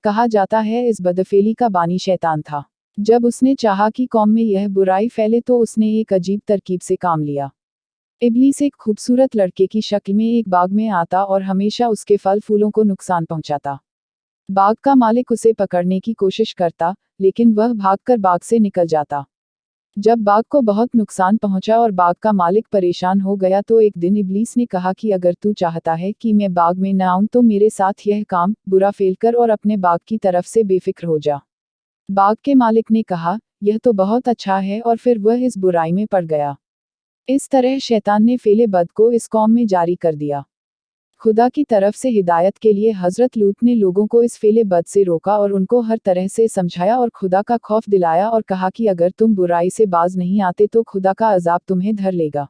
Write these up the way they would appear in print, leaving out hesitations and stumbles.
कहा जाता है इस बदफेली का बानी शैतान था। जब उसने चाहा कि कौम में यह बुराई फैले तो उसने एक अजीब तरकीब से काम लिया। इब्लीस एक खूबसूरत लड़के की शक्ल में एक बाग में आता और हमेशा उसके फल फूलों को नुकसान पहुंचाता। बाग का मालिक उसे पकड़ने की कोशिश करता, लेकिन वह भागकर बाग से निकल जाता। जब बाग को बहुत नुकसान पहुंचा और बाग का मालिक परेशान हो गया तो एक दिन इब्लीस ने कहा कि अगर तू चाहता है कि मैं बाग में न आऊं तो मेरे साथ यह काम बुरा फेल कर और अपने बाग की तरफ से बेफिक्र हो जा। बाग के मालिक ने कहा, यह तो बहुत अच्छा है, और फिर वह इस बुराई में पड़ गया। इस तरह शैतान ने फेले बद को इस कौम में जारी कर दिया। खुदा की तरफ से हिदायत के लिए हजरत लूत ने लोगों को इस फेले बद से रोका और उनको हर तरह से समझाया और खुदा का खौफ दिलाया और कहा कि अगर तुम बुराई से बाज नहीं आते तो खुदा का अजाब तुम्हें धर लेगा।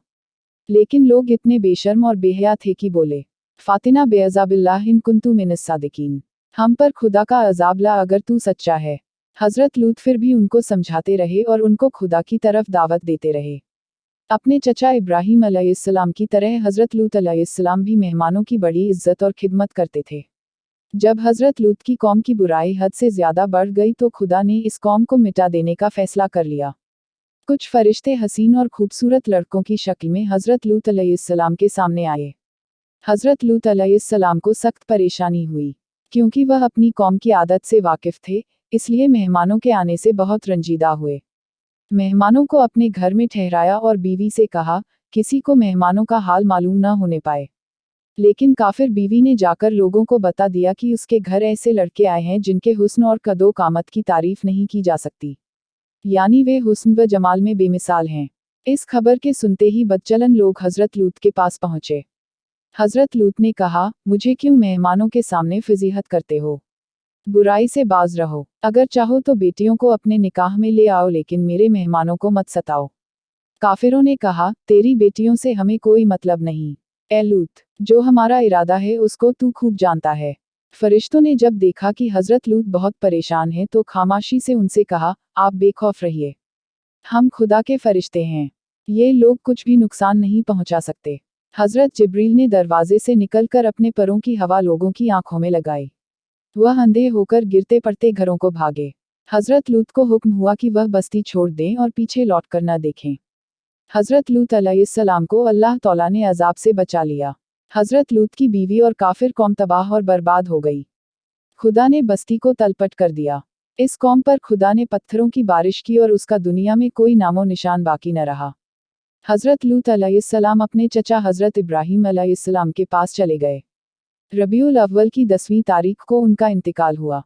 लेकिन लोग इतने बेशर्म और बेहया थे कि बोले, फातिना बेअज़ाबिल्लाह इन कुन्तु मिनस सादिकीन, हम पर खुदा का अजाब ला अगर तू सच्चा है। हजरत लूत फिर भी उनको समझाते रहे और उनको खुदा की तरफ दावत देते रहे। अपने चचा इब्राहीम अलैहिस्सलाम की तरह हजरत लूत अलैहिस्सलाम भी मेहमानों की बड़ी इज्जत और खिदमत करते थे। जब हजरत लूत की कौम की बुराई हद से ज्यादा बढ़ गई तो खुदा ने इस कौम को मिटा देने का फैसला कर लिया। कुछ फरिश्ते हसीन और खूबसूरत लड़कों की शक्ल में हजरत लूत अलैहिस्सलाम के सामने आए। हजरत लूत अलैहिस्सलाम को सख्त परेशानी हुई। क्योंकि वह अपनी कौम की आदत से वाकिफ थे, इसलिए मेहमानों के आने से बहुत रंजीदा हुए। मेहमानों को अपने घर में ठहराया और बीवी से कहा, किसी को मेहमानों का हाल मालूम न होने पाए। लेकिन काफिर बीवी ने जाकर लोगों को बता दिया कि उसके घर ऐसे लड़के आए हैं जिनके हुस्न और कदो कामत की तारीफ नहीं की जा सकती, यानी वे हुस्न व जमाल में बेमिसाल हैं। इस खबर के सुनते ही बदचलन लोग हजरत लूत के पास पहुंचे। हजरत लूत ने कहा, मुझे क्यों मेहमानों के सामने फजीहत करते हो? बुराई से बाज रहो। अगर चाहो तो बेटियों को अपने निकाह में ले आओ, लेकिन मेरे मेहमानों को मत सताओ। काफिरों ने कहा, तेरी बेटियों से हमें कोई मतलब नहीं। ए लूत, जो हमारा इरादा है उसको तू खूब जानता है। फरिश्तों ने जब देखा कि हजरत लूत बहुत परेशान है तो खामोशी से उनसे कहा, आप बेखौफ रहिए, हम खुदा के फरिश्ते हैं, ये लोग कुछ भी नुकसान नहीं पहुंचा सकते। हजरत जिब्रील ने दरवाजे से निकलकर अपने परों की हवा लोगों की आंखों में लगाई। वह अंधे होकर गिरते पड़ते घरों को भागे। हजरत लूत को हुक्म हुआ कि वह बस्ती छोड़ दें और पीछे लौटकर न देखें। हजरत लूत अलैहिस्सलाम को अल्लाह तौला ने अजाब से बचा लिया। हजरत लूत की बीवी और काफिर कौम तबाह और बर्बाद हो गई। खुदा ने बस्ती को तलपट कर दिया। इस कौम पर खुदा ने पत्थरों की बारिश की और उसका दुनिया में कोई नामो निशान बाकी न रहा। हजरत लूत अलैहिस्सलाम अपने चचा हजरत इब्राहीम अलैहिस्सलाम के पास चले गए। रबीउल अव्वल की 10वीं तारीख को उनका इंतकाल हुआ।